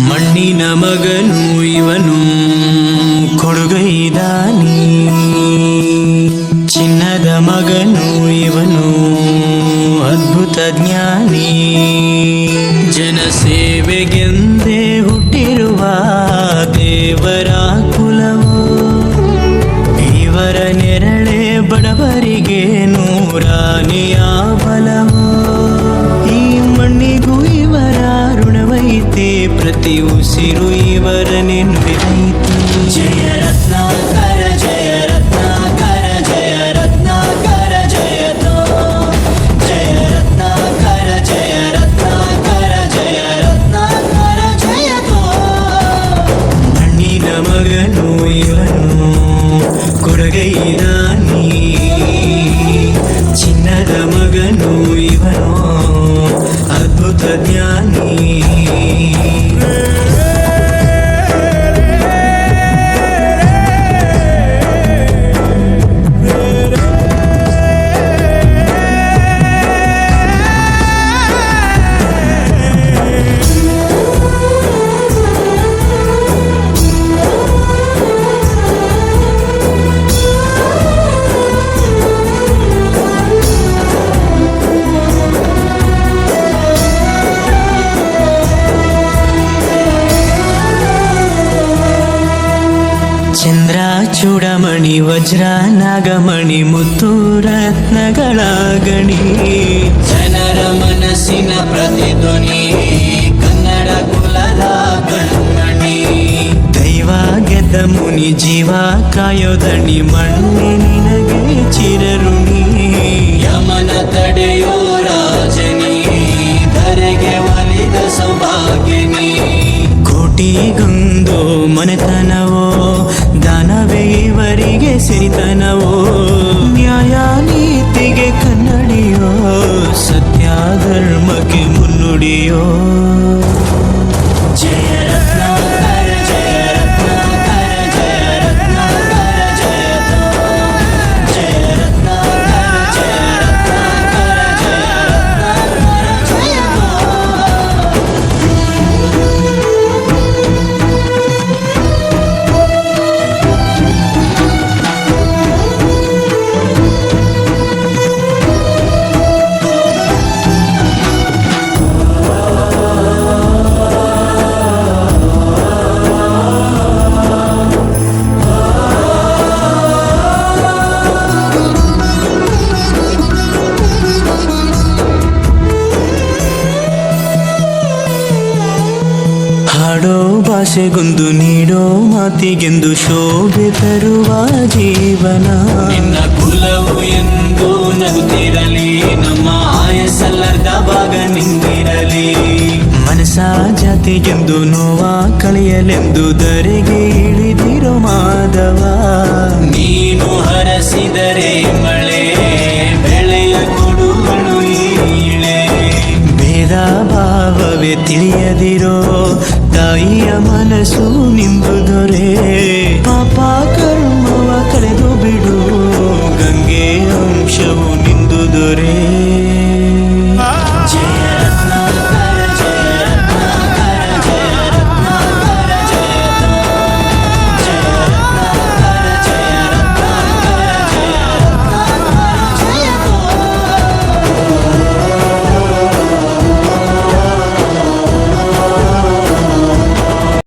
ಮಣ್ಣಿನ ಮಗನು ಇವನು ಕೊಡುಗೈದಾನಿ, ಚಿನ್ನದ ಮಗನು ಇವನು ಅದ್ಭುತ ಜ್ಞಾನಿ. ಜನಸೇವೆಗೆಂದೇ ಹುಟ್ಟಿರುವ ದೇವರ ಕುಲವು, ಇವರ ನೆರಳೆ ಬಡವರಿಗೆ ನೂರಾನೆಯ ಬಲವು. ಈ ಮಣ್ಣಿಗೂ ಇವರ ಋಣವೈತೆ, ಪ್ರತಿ ಉಸಿರು ಇವರ ನೆನಪಿದೈತೆ. ಜಯ ರತ್ನಾಕರ ಜಯ ರತ್ನಾಕರ ಜಯ ರತ್ನಾಕರ ಜಯತೋ, ಜಯ ರತ್ನಾಕರ ಜಯ ರತ್ನಾಕರ ಜಯ ರತ್ನಾಕರ ಜಯತೋ. ಮಣ್ಣಿನ ಮಗನು ಇವನು ಕೊಡುಗೈದಾನಿ, ಚಿನ್ನದ ಮಗನು ಇವನು ಅದ್ಭುತ ಜ್ಞಾನಿ. ಚಂದ್ರ ಚೂಡಮಣಿ ವಜ್ರ ನಾಗಮಣಿ ಮುತ್ತು ರತ್ನಗಳ ಗಣಿ, ಜನರ ಮನಸ್ಸಿನ ಪ್ರತಿಧ್ವನಿ ಕನ್ನಡ ಕುಲದ ಕಣ್ಮಣಿ. ದೈವ ಗೆದ್ದ ಮುನಿ ಜೀವ ಕಾಯೋದಣಿ, ಮಣ್ಣೆ ನಿನಗೆ ಚಿರಋಣಿ. ಯಮನ ತಡೆಯೋ ರಾಜನಿ, ಧರೆಗೆ ಒಲಿದ ಸೌಭಾಗ್ಯನಿ. ಕೋಟಿಗೊಂದು ಮನೆತನವೋ, ದಾನವೇ ಇವರಿಗೆ ಸಿರಿತನವೋ. ನ್ಯಾಯ ನೀತಿಗೆ ಕನ್ನಡಿಯೋ, ಸತ್ಯ ಧರ್ಮಕ್ಕೆ ಮುನ್ನುಡಿಯೋ. ಜಯ ರತ್ನಾಕರ ಜಯ ರತ್ನಾಕರ ಜಯ ರತ್ನಾಕರ ಜಯತೋ, ಜಯ ರತ್ನಾಕರ ಜಯ ರತ್ನಾಕರ ಜಯ ರತ್ನಾಕರ ಜಯತೋ. ಹಾಡೋ ಭಾಷೆಗೊಂದು ನೀಡೋ ಮಾತಿಗೆಂದು ಶೋಭೆ ತರುವ ಜೀವನ. ನಿನ್ನ ಕುಲವು ಎಂದು ನಗುತ್ತಿರಲಿ, ನಮ್ಮ ಆಯಸ್ಸಲ್ಲದ ಭಾಗ ನಿಂದಿರಲಿ. ಮನಸ ಜಾತಿಗೆಂದು ನೋವ ಕಳೆಯಲೆಂದು ಧರೆಗೆ ಇಳಿದಿರೋ ಮಾಧವ. ನೀನು ಹರಸಿದರೆ ಮಳೆ, ಬೆಳೆಯ ಕೊಡುಗಳು ಈಳೆ. ಭೇದ ಭಾವವೇ ತಿಳಿಯದಿರೋ ತಾಯಿಯ ಮನಸ್ಸು ನಿಂದು ದೊರೆ.